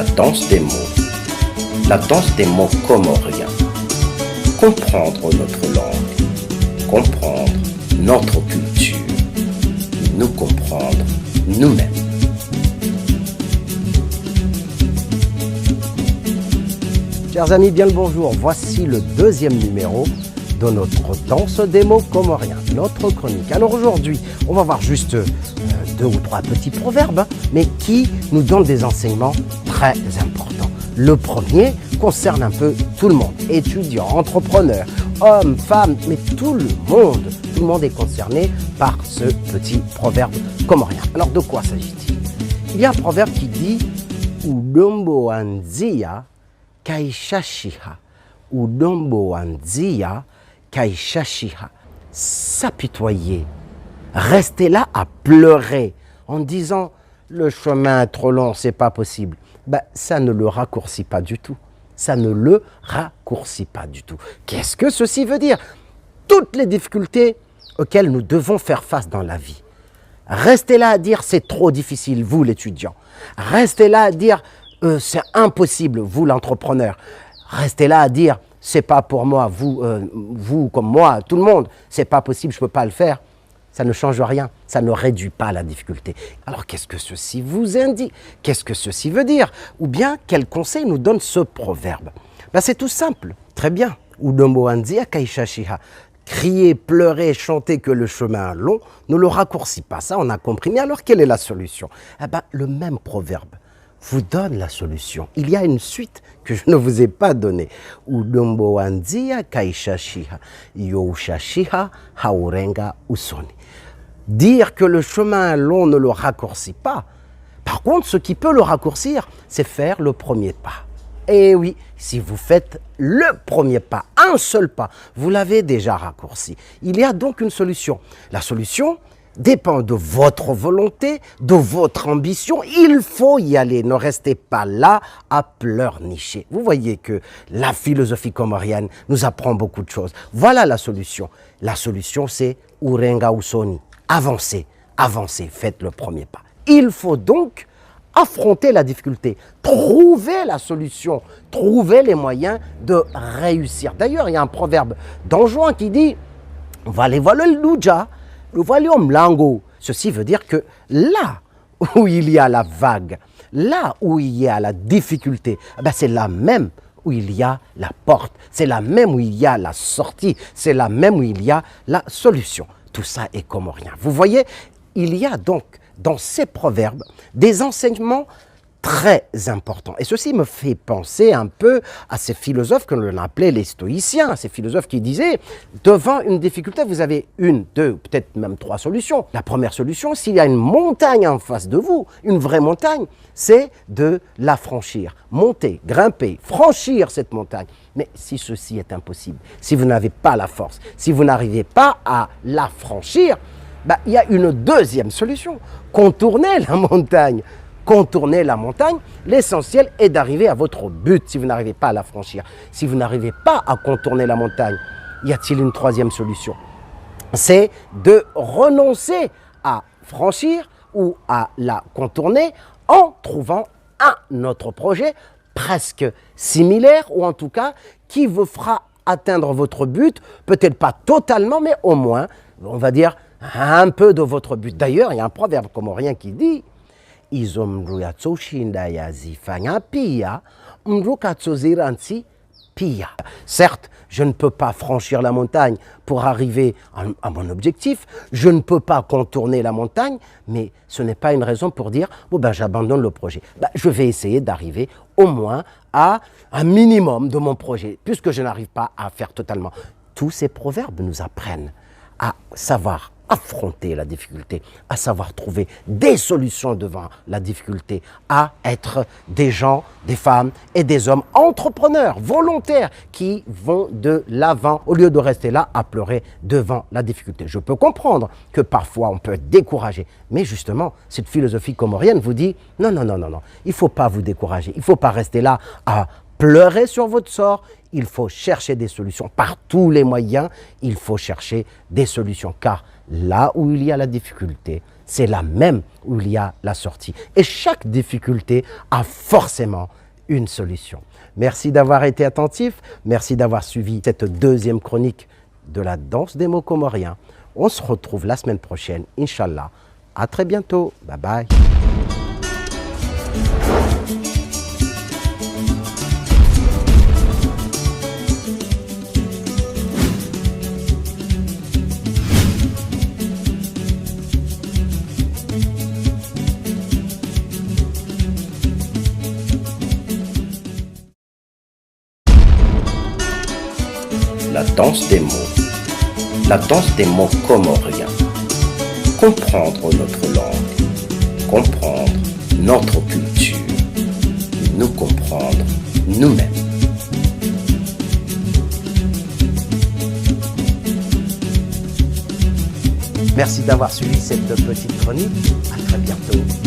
la danse des mots comoriens. Comprendre notre langue, comprendre notre culture, nous comprendre nous-mêmes. Chers amis, bien le bonjour. Voici le deuxième numéro de notre danse des mots comoriens, notre chronique. Alors aujourd'hui, on va voir juste deux ou trois petits proverbes, mais qui nous donnent des enseignements très importants. Le premier concerne un peu tout le monde, étudiants, entrepreneurs, hommes, femmes, mais tout le monde est concerné par ce petit proverbe comorien. Alors de quoi s'agit-il? Il y a un proverbe qui dit « Udombo anzia kaishashiha » Udombo anzia kaishashiha. S'apitoyer, rester là à pleurer en disant « le chemin est trop long, c'est pas possible ». Ça ne le raccourcit pas du tout. Ça ne le raccourcit pas du tout. Qu'est-ce que ceci veut dire? Toutes les difficultés auxquelles nous devons faire face dans la vie. Restez là à dire c'est trop difficile, vous l'étudiant. Restez là à dire c'est impossible, vous l'entrepreneur. Restez là à dire c'est pas pour moi, vous comme moi, tout le monde, c'est pas possible, je peux pas le faire. Ça ne change rien, ça ne réduit pas la difficulté. Alors qu'est-ce que ceci vous indique? Qu'est-ce que ceci veut dire? Ou bien quel conseil nous donne ce proverbe? C'est tout simple, très bien. Udombo anzia kaishashiha. Crier, pleurer, chanter que le chemin est long ne le raccourcit pas, ça on a compris. Mais alors quelle est la solution? Le même proverbe vous donne la solution. Il y a une suite que je ne vous ai pas donnée. Udombo anzia kaishashiha youshashiha haurenga usoni. Dire que le chemin est long ne le raccourcit pas. Par contre, ce qui peut le raccourcir, c'est faire le premier pas. Et oui, si vous faites le premier pas, un seul pas, vous l'avez déjà raccourci. Il y a donc une solution. La solution dépend de votre volonté, de votre ambition. Il faut y aller. Ne restez pas là à pleurnicher. Vous voyez que la philosophie comorienne nous apprend beaucoup de choses. Voilà la solution. La solution, c'est Urenga Usoni. Avancez, avancez, faites le premier pas. Il faut donc affronter la difficulté, trouver la solution, trouver les moyens de réussir. D'ailleurs, il y a un proverbe d'Anjouan qui dit « Vale vale luja, le valium lango ». Ceci veut dire que là où il y a la vague, là où il y a la difficulté, c'est là même où il y a la porte, c'est là même où il y a la sortie, c'est là même où il y a la solution. Tout ça est comorien. Vous voyez, il y a donc dans ces proverbes des enseignements très importants. Et ceci me fait penser un peu à ces philosophes que l'on appelait les stoïciens, ces philosophes qui disaient, devant une difficulté, vous avez une, deux, peut-être même trois solutions. La première solution, s'il y a une montagne en face de vous, une vraie montagne, c'est de la franchir. Monter, grimper, franchir cette montagne. Mais si ceci est impossible, si vous n'avez pas la force, si vous n'arrivez pas à la franchir, il y a une deuxième solution. Contourner la montagne. Contourner la montagne, l'essentiel est d'arriver à votre but si vous n'arrivez pas à la franchir. Si vous n'arrivez pas à contourner la montagne, y a-t-il une troisième solution? C'est de renoncer à franchir ou à la contourner en trouvant un autre projet presque similaire ou en tout cas qui vous fera atteindre votre but, peut-être pas totalement, mais au moins, on va dire, un peu de votre but. D'ailleurs, il y a un proverbe comorien qui dit certes, je ne peux pas franchir la montagne pour arriver à mon objectif, je ne peux pas contourner la montagne, mais ce n'est pas une raison pour dire j'abandonne le projet. Je vais essayer d'arriver au moins à un minimum de mon projet, puisque je n'arrive pas à faire totalement. Tous ces proverbes nous apprennent à savoir affronter la difficulté, à savoir trouver des solutions devant la difficulté, à être des gens, des femmes et des hommes entrepreneurs, volontaires, qui vont de l'avant au lieu de rester là à pleurer devant la difficulté. Je peux comprendre que parfois on peut être découragé, mais justement, cette philosophie comorienne vous dit non, il ne faut pas vous décourager, il ne faut pas rester là à pleurer sur votre sort, il faut chercher des solutions. Par tous les moyens, il faut chercher des solutions, car là où il y a la difficulté, c'est la même où il y a la sortie. Et chaque difficulté a forcément une solution. Merci d'avoir été attentif, merci d'avoir suivi cette deuxième chronique de la danse des mots comoriens. On se retrouve la semaine prochaine, Inch'Allah. À très bientôt. Bye bye. La danse des mots. La danse des mots comoriens. Comprendre notre langue, comprendre notre culture, nous comprendre nous-mêmes. Merci d'avoir suivi cette petite chronique. À très bientôt.